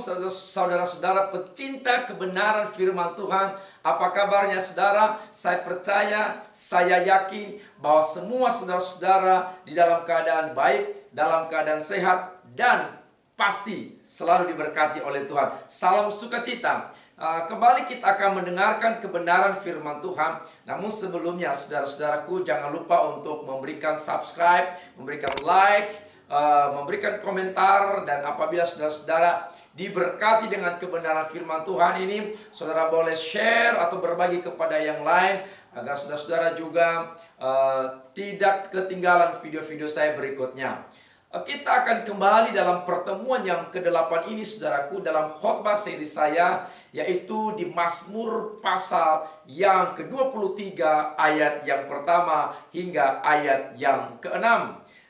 Shalom saudara-saudara pecinta kebenaran firman Tuhan. Apa kabarnya saudara? Saya percaya, saya yakin bahwa semua saudara-saudara di dalam keadaan baik, dalam keadaan sehat, dan pasti selalu diberkati oleh Tuhan. Salam sukacita. Kembali kita akan mendengarkan kebenaran firman Tuhan. Namun sebelumnya saudara-saudaraku, jangan lupa untuk memberikan subscribe, memberikan like, memberikan komentar. Dan apabila saudara-saudara diberkati dengan kebenaran firman Tuhan ini, saudara boleh share atau berbagi kepada yang lain, agar saudara-saudara juga tidak ketinggalan video-video saya berikutnya. Kita akan kembali dalam pertemuan yang ke-8 ini saudaraku, dalam khotbah seri saya, yaitu di Mazmur pasal yang ke-23 ayat yang pertama hingga ayat yang ke-6.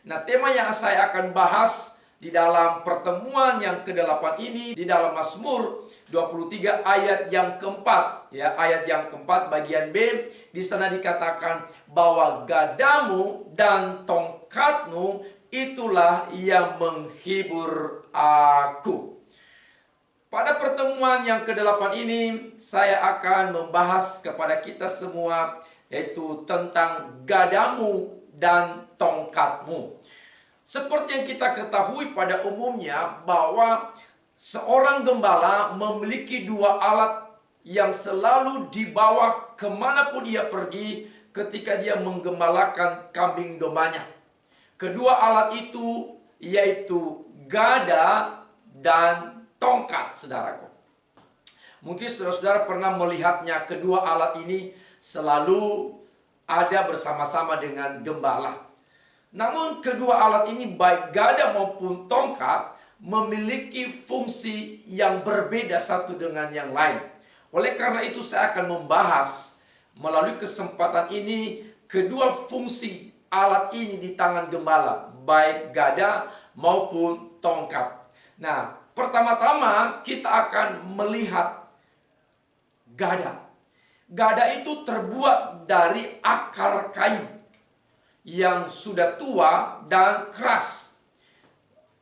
Nah, tema yang saya akan bahas di dalam pertemuan yang ke-8 ini, di dalam Mazmur 23 ayat yang keempat, ya, ayat yang keempat bagian B. Di sana dikatakan bahwa gadamu dan tongkatmu itulah yang menghibur aku. Pada pertemuan yang ke-8 ini, saya akan membahas kepada kita semua, yaitu tentang gadamu dan tongkatmu. Seperti yang kita ketahui pada umumnya, bahwa seorang gembala memiliki dua alat yang selalu dibawa kemanapun ia pergi ketika dia menggembalakan kambing dombanya. Kedua alat itu yaitu gada dan tongkat, saudaraku. Mungkin saudara-saudara pernah melihatnya, kedua alat ini selalu ada bersama-sama dengan gembala. Namun kedua alat ini, baik gada maupun tongkat, memiliki fungsi yang berbeda satu dengan yang lain. Oleh karena itu saya akan membahas melalui kesempatan ini kedua fungsi alat ini di tangan gembala, baik gada maupun tongkat. Nah, pertama-tama kita akan melihat gada. Gada itu terbuat dari akar kayu yang sudah tua dan keras.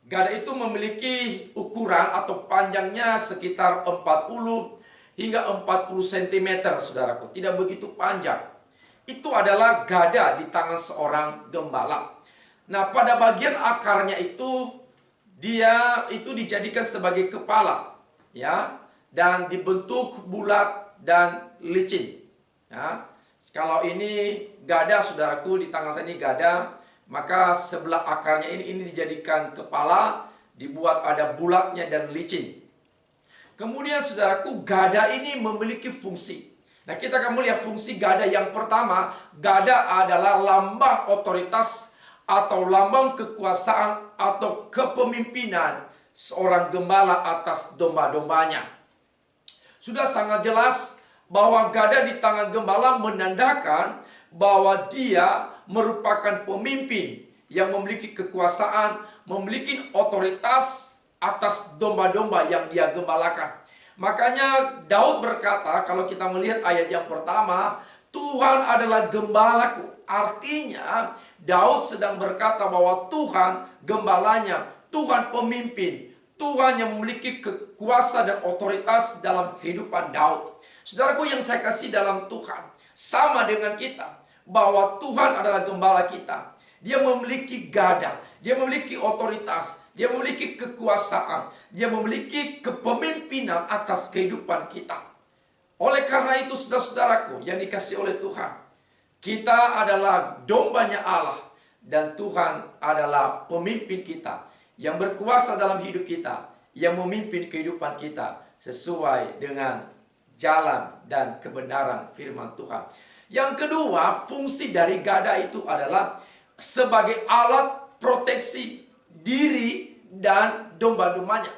Gada itu memiliki ukuran atau panjangnya sekitar 40 hingga 40 cm, saudaraku. Tidak begitu panjang. Itu adalah gada di tangan seorang gembala. Nah, pada bagian akarnya itu, dia itu dijadikan sebagai kepala, ya, dan dibentuk bulat dan licin, ya. Kalau ini gada, saudaraku, di tangan saya ini gada, maka sebelah akarnya ini dijadikan kepala, dibuat ada bulatnya dan licin. Kemudian saudaraku, gada ini memiliki fungsi. Nah, kita akan melihat fungsi gada. Yang pertama, gada adalah lambang otoritas atau lambang kekuasaan atau kepemimpinan seorang gembala atas domba-dombanya. Sudah sangat jelas bahwa gada di tangan gembala menandakan bahwa dia merupakan pemimpin yang memiliki kekuasaan, memiliki otoritas atas domba-domba yang dia gembalakan. Makanya Daud berkata, kalau kita melihat ayat yang pertama, Tuhan adalah gembalaku. Artinya Daud sedang berkata bahwa Tuhan gembalanya, Tuhan pemimpin, Tuhan yang memiliki kekuasaan dan otoritas dalam kehidupan Daud. Saudaraku yang saya kasih dalam Tuhan, sama dengan kita, bahwa Tuhan adalah gembala kita. Dia memiliki gada, dia memiliki otoritas, dia memiliki kekuasaan, dia memiliki kepemimpinan atas kehidupan kita. Oleh karena itu, saudara-saudaraku yang dikasih oleh Tuhan, kita adalah dombanya Allah, dan Tuhan adalah pemimpin kita yang berkuasa dalam hidup kita, yang memimpin kehidupan kita sesuai dengan jalan dan kebenaran firman Tuhan. Yang kedua, fungsi dari gada itu adalah sebagai alat proteksi diri dan domba-dombanya.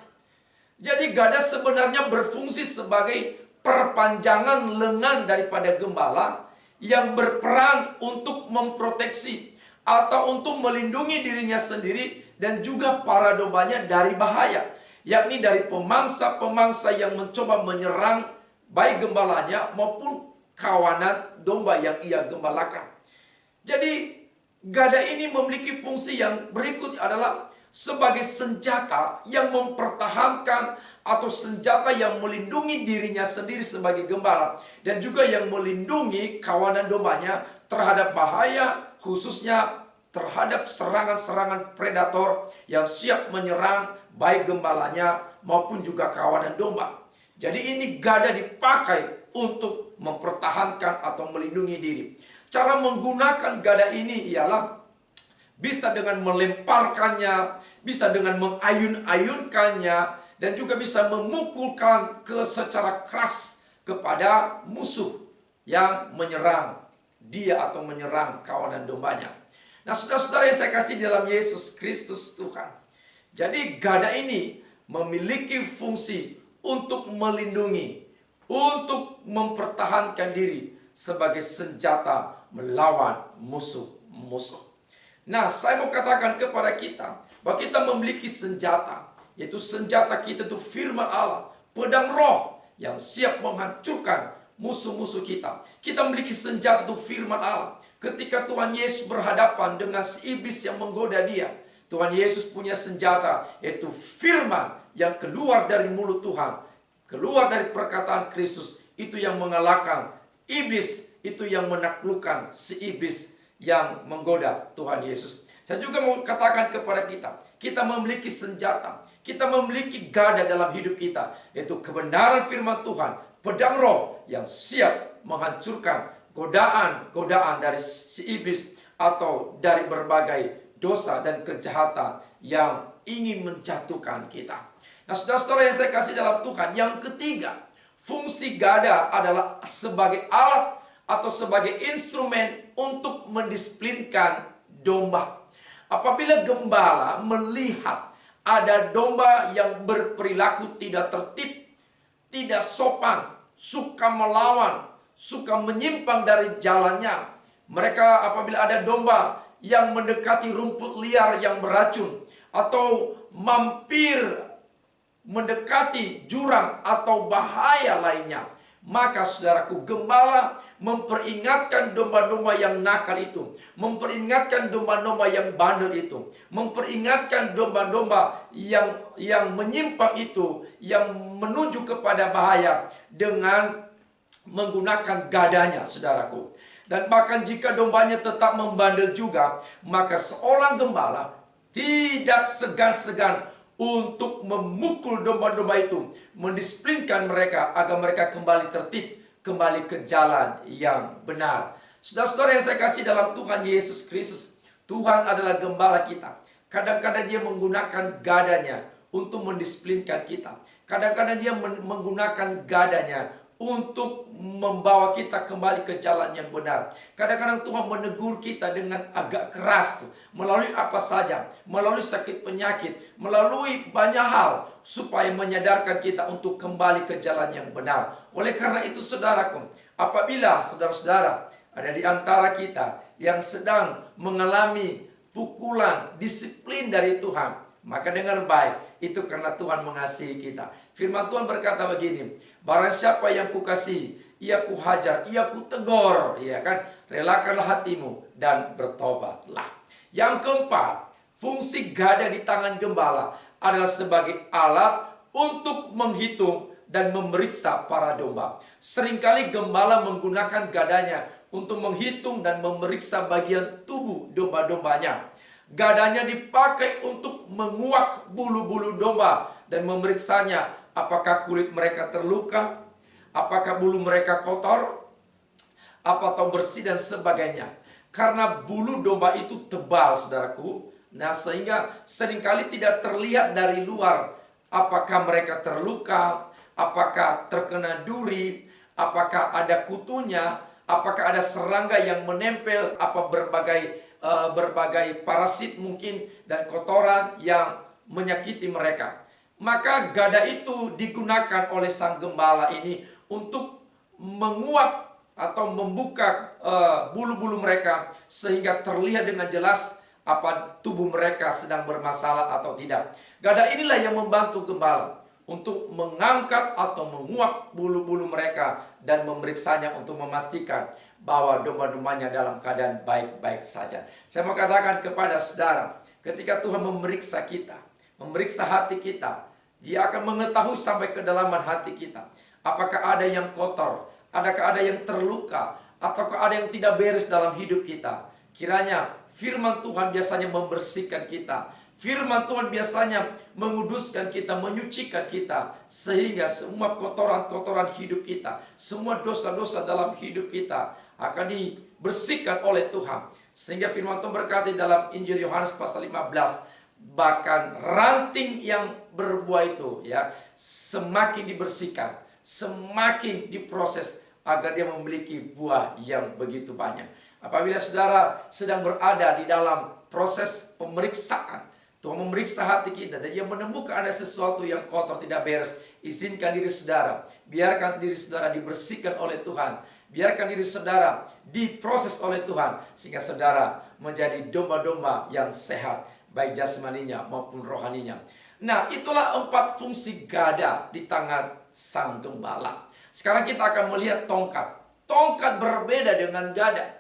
Jadi gada sebenarnya berfungsi sebagai perpanjangan lengan daripada gembala yang berperan untuk memproteksi atau untuk melindungi dirinya sendiri dan juga para dombanya dari bahaya, yakni dari pemangsa-pemangsa yang mencoba menyerang baik gembalanya maupun kawanan domba yang ia gembalakan. Jadi gada ini memiliki fungsi yang berikut adalah sebagai senjata yang mempertahankan atau senjata yang melindungi dirinya sendiri sebagai gembala, dan juga yang melindungi kawanan dombanya terhadap bahaya, khususnya terhadap serangan-serangan predator yang siap menyerang baik gembalanya maupun juga kawanan domba. Jadi ini gada dipakai untuk mempertahankan atau melindungi diri. Cara menggunakan gada ini ialah bisa dengan melemparkannya, bisa dengan mengayun-ayunkannya, dan juga bisa memukulkan secara keras kepada musuh yang menyerang dia atau menyerang kawanan dombanya. Nah, saudara-saudara yang saya kasih dalam Yesus Kristus Tuhan, jadi gada ini memiliki fungsi untuk melindungi, untuk mempertahankan diri sebagai senjata melawan musuh-musuh. Nah, saya mau katakan kepada kita bahwa kita memiliki senjata, yaitu senjata kita itu firman Allah, pedang roh yang siap menghancurkan musuh-musuh kita. Kita memiliki senjata itu firman Allah. Ketika Tuhan Yesus berhadapan dengan si iblis yang menggoda dia, Tuhan Yesus punya senjata, yaitu firman yang keluar dari mulut Tuhan, keluar dari perkataan Kristus, itu yang mengalahkan iblis, itu yang menaklukkan si iblis yang menggoda Tuhan Yesus. Saya juga mau katakan kepada kita, kita memiliki senjata, kita memiliki gada dalam hidup kita, yaitu kebenaran firman Tuhan, pedang roh yang siap menghancurkan godaan-godaan dari si iblis atau dari berbagai dosa dan kejahatan yang ingin menjatuhkan kita. Nah, saudara-saudara yang saya kasih dalam Tuhan, yang ketiga, fungsi gada adalah sebagai alat atau sebagai instrumen untuk mendisiplinkan domba. Apabila gembala melihat ada domba yang berperilaku tidak tertib, tidak sopan, suka melawan, suka menyimpang dari jalannya, mereka apabila ada domba yang mendekati rumput liar yang beracun, atau mampir mendekati jurang atau bahaya lainnya, maka saudaraku, gembala memperingatkan domba-domba yang nakal itu, memperingatkan domba-domba yang bandel itu, memperingatkan domba-domba yang menyimpang itu, yang menuju kepada bahaya, dengan menggunakan gadanya, saudaraku. Dan bahkan jika dombanya tetap membandel juga, maka seorang gembala tidak segan-segan untuk memukul domba-domba itu, mendisiplinkan mereka agar mereka kembali tertib, kembali ke jalan yang benar. Saudara-saudara yang saya kasih dalam Tuhan Yesus Kristus, Tuhan adalah gembala kita. Kadang-kadang dia menggunakan gadanya untuk mendisiplinkan kita. Kadang-kadang dia menggunakan gadanya untuk membawa kita kembali ke jalan yang benar. Kadang-kadang Tuhan menegur kita dengan agak keras tuh, melalui apa saja, melalui sakit penyakit, melalui banyak hal, supaya menyadarkan kita untuk kembali ke jalan yang benar. Oleh karena itu, saudaraku, apabila saudara-saudara ada di antara kita yang sedang mengalami pukulan, disiplin dari Tuhan, maka dengar baik, itu karena Tuhan mengasihi kita. Firman Tuhan berkata begini, barang siapa yang kukasihi, ia kuhajar, ia kutegur, ya kan? Relakanlah hatimu dan bertobatlah. Yang keempat, fungsi gada di tangan gembala adalah sebagai alat untuk menghitung dan memeriksa para domba. Seringkali gembala menggunakan gadanya untuk menghitung dan memeriksa bagian tubuh domba-dombanya. Gadanya dipakai untuk menguak bulu-bulu domba dan memeriksanya, apakah kulit mereka terluka, apakah bulu mereka kotor, atau bersih dan sebagainya. Karena bulu domba itu tebal, saudaraku. Nah, sehingga seringkali tidak terlihat dari luar apakah mereka terluka, apakah terkena duri, apakah ada kutunya, apakah ada serangga yang menempel, apa berbagai parasit mungkin dan kotoran yang menyakiti mereka. Maka gada itu digunakan oleh sang gembala ini untuk menguak atau membuka bulu-bulu mereka, sehingga terlihat dengan jelas apa tubuh mereka sedang bermasalah atau tidak. Gada inilah yang membantu gembala untuk mengangkat atau menguak bulu-bulu mereka dan memeriksanya untuk memastikan bahwa domba-dombanya dalam keadaan baik-baik saja. Saya mau katakan kepada saudara, ketika Tuhan memeriksa kita, memeriksa hati kita, Dia akan mengetahui sampai kedalaman hati kita. Apakah ada yang kotor, adakah ada yang terluka, ataukah ada yang tidak beres dalam hidup kita. Kiranya firman Tuhan biasanya membersihkan kita. Firman Tuhan biasanya menguduskan kita, menyucikan kita, sehingga semua kotoran-kotoran hidup kita, semua dosa-dosa dalam hidup kita akan dibersihkan oleh Tuhan. Sehingga firman Tuhan berkata dalam Injil Yohanes pasal 15, bahkan ranting yang berbuah itu ya semakin dibersihkan, semakin diproses agar dia memiliki buah yang begitu banyak. Apabila saudara sedang berada di dalam proses pemeriksaan, Tuhan memeriksa hati kita dan Dia menemukan ada sesuatu yang kotor, tidak beres, izinkan diri saudara, biarkan diri saudara dibersihkan oleh Tuhan, biarkan diri saudara diproses oleh Tuhan, sehingga saudara menjadi domba-domba yang sehat, baik jasmaninya maupun rohaninya. Nah, itulah 4 fungsi gada di tangan sang gembala. Sekarang kita akan melihat tongkat. Tongkat berbeda dengan gada.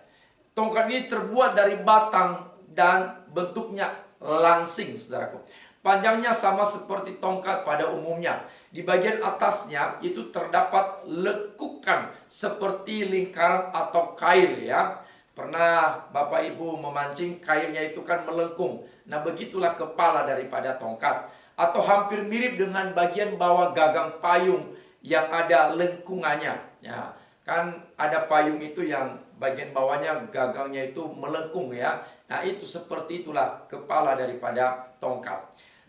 Tongkat ini terbuat dari batang dan bentuknya langsing, saudaraku. Panjangnya sama seperti tongkat pada umumnya. Di bagian atasnya itu terdapat lekukan seperti lingkaran atau kail ya. Pernah Bapak Ibu memancing, kailnya itu kan melengkung. Nah, begitulah kepala daripada tongkat. Atau hampir mirip dengan bagian bawah gagang payung yang ada lengkungannya. Ya, kan ada payung itu yang bagian bawahnya gagangnya itu melengkung ya. Nah, itu seperti itulah kepala daripada tongkat.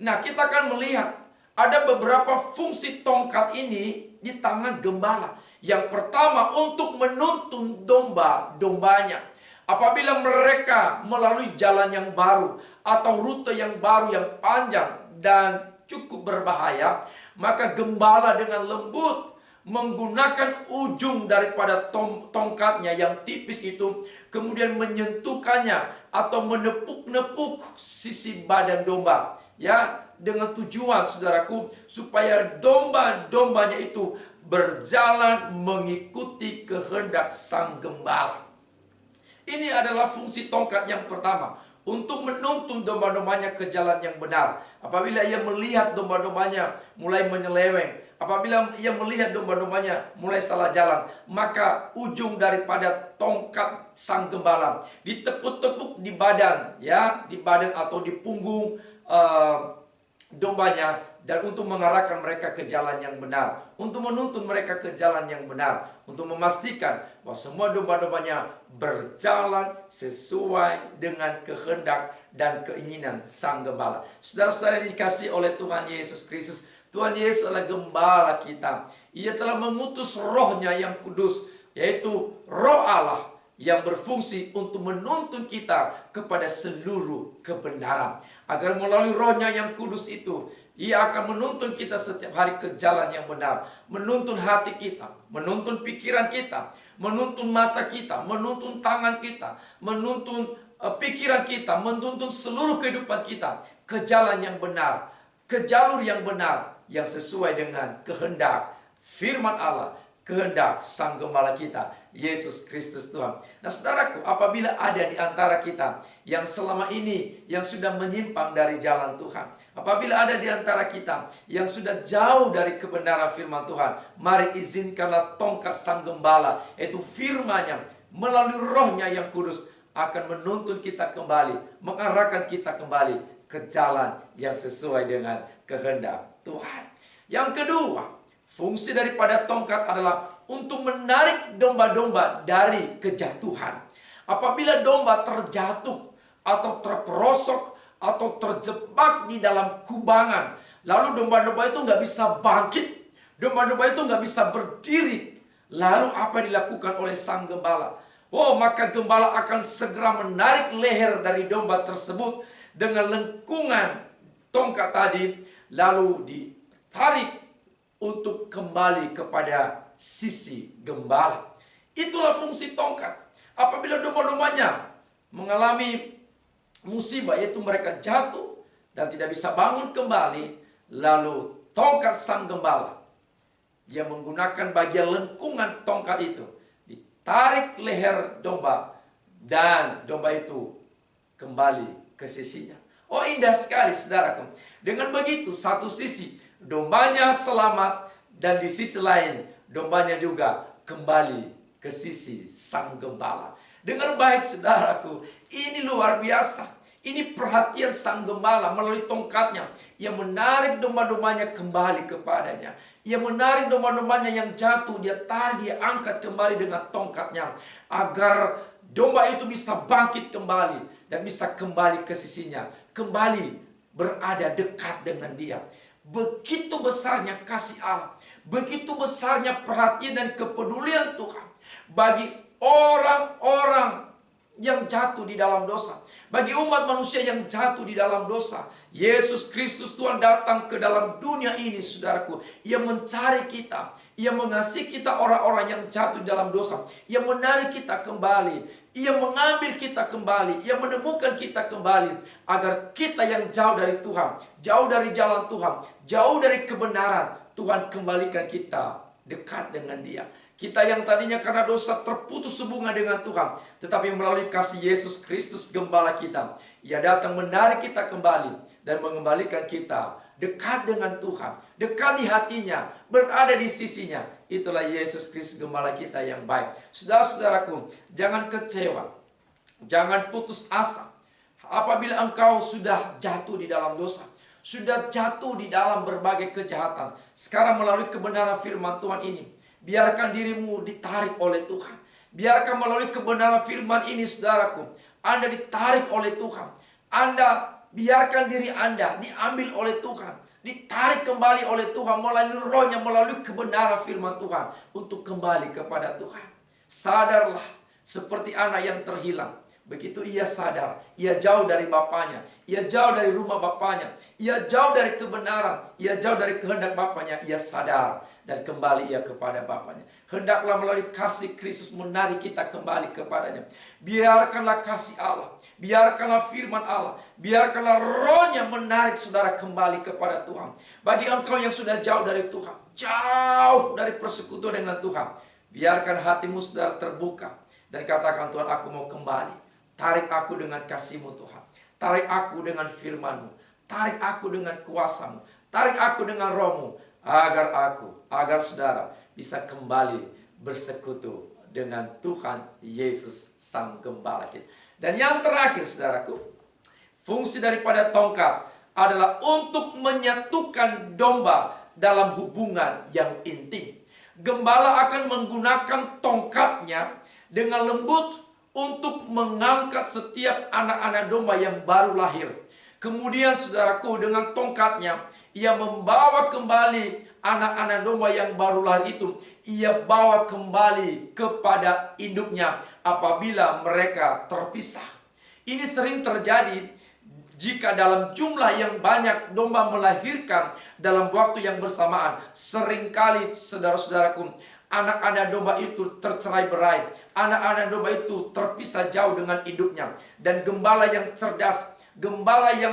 Nah, kita akan melihat ada beberapa fungsi tongkat ini di tangan gembala. Yang pertama, untuk menuntun domba-dombanya. Apabila mereka melalui jalan yang baru atau rute yang baru yang panjang dan cukup berbahaya, maka gembala dengan lembut menggunakan ujung daripada tongkatnya yang tipis itu, kemudian menyentuhkannya atau menepuk-nepuk sisi badan domba ya, dengan tujuan saudaraku supaya domba-dombanya itu berjalan mengikuti kehendak sang gembala. Ini adalah fungsi tongkat yang pertama, untuk menuntun domba-dombanya ke jalan yang benar. Apabila ia melihat domba-dombanya mulai menyeleweng, apabila ia melihat domba-dombanya mulai salah jalan, maka ujung daripada tongkat sang gembala ditepuk-tepuk di badan ya, di badan atau di punggung dombanya, dan untuk mengarahkan mereka ke jalan yang benar, untuk menuntun mereka ke jalan yang benar, untuk memastikan bahwa semua domba-dombanya berjalan sesuai dengan kehendak dan keinginan sang gembala. Saudara-saudara yang dikasihi oleh Tuhan Yesus Kristus, Tuhan Yesus adalah gembala kita. Ia telah mengutus rohnya yang kudus, yaitu roh Allah yang berfungsi untuk menuntun kita kepada seluruh kebenaran. Agar melalui rohnya yang kudus itu, Ia akan menuntun kita setiap hari ke jalan yang benar. Menuntun hati kita, menuntun pikiran kita, menuntun mata kita, menuntun tangan kita, menuntun pikiran kita, menuntun seluruh kehidupan kita ke jalan yang benar, ke jalur yang benar, yang sesuai dengan kehendak firman Allah, kehendak sang gembala kita, Yesus Kristus Tuhan. Nah saudaraku, apabila ada di antara kita yang selama ini yang sudah menyimpang dari jalan Tuhan, apabila ada di antara kita yang sudah jauh dari kebenaran firman Tuhan, mari izinkanlah tongkat sang gembala, yaitu firman-Nya melalui rohnya yang kudus, akan menuntun kita kembali, mengarahkan kita kembali ke jalan yang sesuai dengan kehendak Tuhan. Yang kedua, fungsi daripada tongkat adalah untuk menarik domba-domba dari kejatuhan. Apabila domba terjatuh atau terperosok atau terjebak di dalam kubangan, lalu domba-domba itu nggak bisa bangkit, domba-domba itu nggak bisa berdiri, lalu apa dilakukan oleh sang gembala? Oh, maka gembala akan segera menarik leher dari domba tersebut dengan lengkungan tongkat tadi, lalu ditarik untuk kembali kepada sisi gembala. Itulah fungsi tongkat. Apabila domba-dombanya mengalami musibah, yaitu mereka jatuh dan tidak bisa bangun kembali, lalu tongkat sang gembala, dia menggunakan bagian lengkungan tongkat itu, ditarik leher domba, dan domba itu kembali ke sisinya. Oh, indah sekali saudaraku. Dengan begitu, satu sisi dombanya selamat, dan di sisi lain dombanya juga kembali ke sisi sang gembala. Dengar baik saudaraku, ini luar biasa. Ini perhatian sang gembala melalui tongkatnya. Ia menarik domba-dombanya kembali kepadanya. Ia menarik domba-dombanya yang jatuh, dia tarik, dia angkat kembali dengan tongkatnya, agar domba itu bisa bangkit kembali dan bisa kembali ke sisinya, kembali berada dekat dengan dia. Begitu besarnya kasih Allah, begitu besarnya perhatian dan kepedulian Tuhan bagi orang-orang yang jatuh di dalam dosa, bagi umat manusia yang jatuh di dalam dosa. Yesus Kristus Tuhan datang ke dalam dunia ini, saudaraku. Ia mencari kita, Ia mengasihi kita, orang-orang yang jatuh di dalam dosa. Ia menarik kita kembali, Ia mengambil kita kembali, Ia menemukan kita kembali, agar kita yang jauh dari Tuhan, jauh dari jalan Tuhan, jauh dari kebenaran, Tuhan kembalikan kita dekat dengan Dia. Kita yang tadinya karena dosa terputus hubungan dengan Tuhan, tetapi melalui kasih Yesus Kristus gembala kita, Ia datang menarik kita kembali dan mengembalikan kita dekat dengan Tuhan, dekat di hatinya, berada di sisinya. Itulah Yesus Kristus gembala kita yang baik. Saudara-saudaraku, jangan kecewa, jangan putus asa. Apabila engkau sudah jatuh di dalam dosa, sudah jatuh di dalam berbagai kejahatan, sekarang melalui kebenaran firman Tuhan ini, biarkan dirimu ditarik oleh Tuhan. Biarkan melalui kebenaran firman ini, saudaraku, Anda ditarik oleh Tuhan. Anda biarkan diri Anda diambil oleh Tuhan, ditarik kembali oleh Tuhan melalui rohnya, melalui kebenaran firman Tuhan, untuk kembali kepada Tuhan. Sadarlah seperti anak yang terhilang. Begitu ia sadar, ia jauh dari bapaknya, ia jauh dari rumah bapaknya, ia jauh dari kebenaran, ia jauh dari kehendak bapaknya, ia sadar dan kembali ia kepada bapaknya. Hendaklah melalui kasih Kristus menarik kita kembali kepadanya. Biarkanlah kasih Allah, biarkanlah firman Allah, biarkanlah rohnya menarik saudara kembali kepada Tuhan. Bagi engkau yang sudah jauh dari Tuhan, jauh dari persekutuan dengan Tuhan, biarkan hatimu saudara terbuka dan katakan, Tuhan, aku mau kembali. Tarik aku dengan kasih-Mu, Tuhan. Tarik aku dengan firman-Mu. Tarik aku dengan kuasa-Mu. Tarik aku dengan roh-Mu. Agar saudara bisa kembali bersekutu dengan Tuhan Yesus Sang Gembala kita. Dan yang terakhir, saudaraku, fungsi daripada tongkat adalah untuk menyatukan domba dalam hubungan yang intim. Gembala akan menggunakan tongkatnya dengan lembut untuk mengangkat setiap anak-anak domba yang baru lahir. Kemudian saudaraku, dengan tongkatnya ia membawa kembali anak-anak domba yang baru lahir itu. Ia bawa kembali kepada induknya apabila mereka terpisah. Ini sering terjadi jika dalam jumlah yang banyak domba melahirkan dalam waktu yang bersamaan. Seringkali saudara-saudaraku, anak-anak domba itu tercerai berai. Anak-anak domba itu terpisah jauh dengan induknya. Dan gembala yang cerdas, gembala yang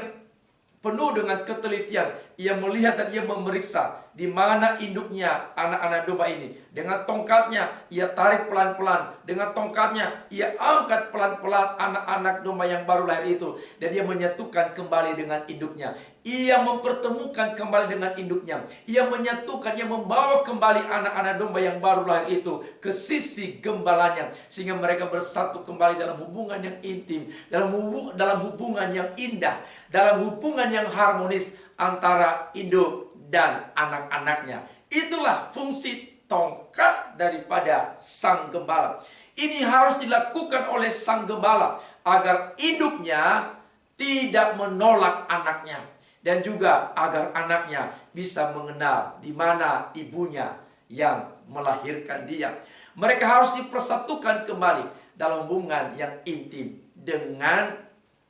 penuh dengan ketelitian, ia melihat dan ia memeriksa di mana induknya anak-anak domba ini. Dengan tongkatnya ia tarik pelan-pelan. Dengan tongkatnya ia angkat pelan-pelan anak-anak domba yang baru lahir itu. Dan dia menyatukan kembali dengan induknya. Ia mempertemukan kembali dengan induknya. Ia menyatukan, ia membawa kembali anak-anak domba yang baru lahir itu ke sisi gembalanya. Sehingga mereka bersatu kembali dalam hubungan yang intim, dalam hubungan yang indah, dalam hubungan yang harmonis antara induk dan anak-anaknya. Itulah fungsi tongkat daripada sang gembala. Ini harus dilakukan oleh sang gembala agar induknya tidak menolak anaknya, dan juga agar anaknya bisa mengenal di mana ibunya yang melahirkan dia. Mereka harus dipersatukan kembali dalam hubungan yang intim dengan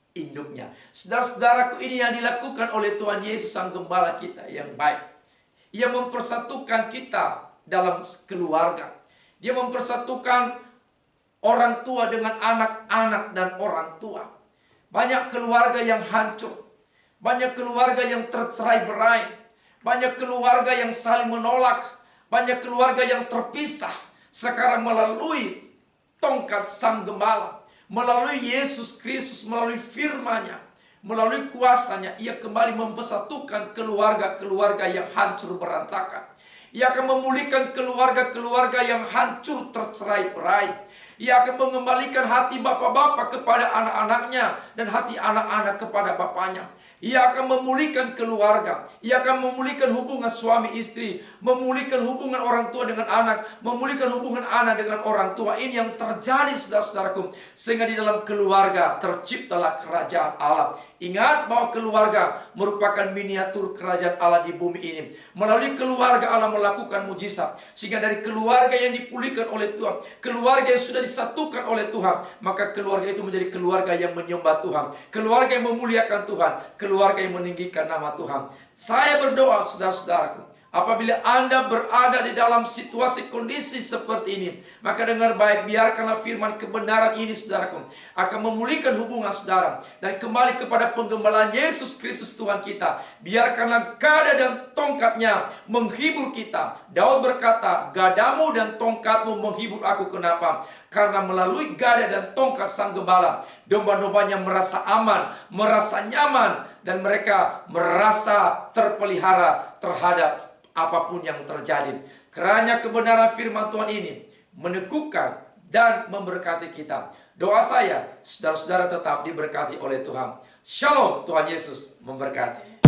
induknya. Saudara-saudaraku, ini yang dilakukan oleh Tuhan Yesus Sang Gembala kita yang baik. Ia mempersatukan kita dalam keluarga. Dia mempersatukan orang tua dengan anak-anak dan orang tua. Banyak keluarga yang hancur, banyak keluarga yang tercerai berai, banyak keluarga yang saling menolak, banyak keluarga yang terpisah. Sekarang melalui tongkat Sang Gembala, melalui Yesus Kristus, melalui firman-Nya, Melalui kuasanya, ia kembali mempersatukan keluarga-keluarga yang hancur berantakan. Ia akan memulihkan keluarga-keluarga yang hancur tercerai-berai. Ia akan mengembalikan hati bapak-bapak kepada anak-anaknya dan hati anak-anak kepada bapaknya. Ia akan memulihkan keluarga. Ia akan memulihkan hubungan suami istri, memulihkan hubungan orang tua dengan anak, memulihkan hubungan anak dengan orang tua. Ini yang terjadi, saudara-saudaraku, sehingga di dalam keluarga terciptalah kerajaan Allah. Ingat bahwa keluarga merupakan miniatur kerajaan Allah di bumi ini. Melalui keluarga Allah melakukan mujizat, sehingga dari keluarga yang dipulihkan oleh Tuhan, keluarga yang sudah disatukan oleh Tuhan, maka keluarga itu menjadi keluarga yang menyembah Tuhan, keluarga yang memuliakan Tuhan, keluarga yang meninggikan nama Tuhan. Saya berdoa, saudara-saudaraku, apabila Anda berada di dalam situasi kondisi seperti ini, maka dengar baik, biarkanlah firman kebenaran ini, saudaraku, akan memulihkan hubungan saudara dan kembali kepada penggembalaan Yesus Kristus Tuhan kita. Biarkanlah gada dan tongkatnya menghibur kita. Daud berkata, gadamu dan tongkatmu menghibur aku. Kenapa? Karena melalui gada dan tongkat sang gembala, domba-dombanya merasa aman, merasa nyaman, dan mereka merasa terpelihara terhadap apapun yang terjadi. Kerana kebenaran firman Tuhan ini meneguhkan dan memberkati kita. Doa saya, saudara-saudara tetap diberkati oleh Tuhan. Shalom, Tuhan Yesus memberkati.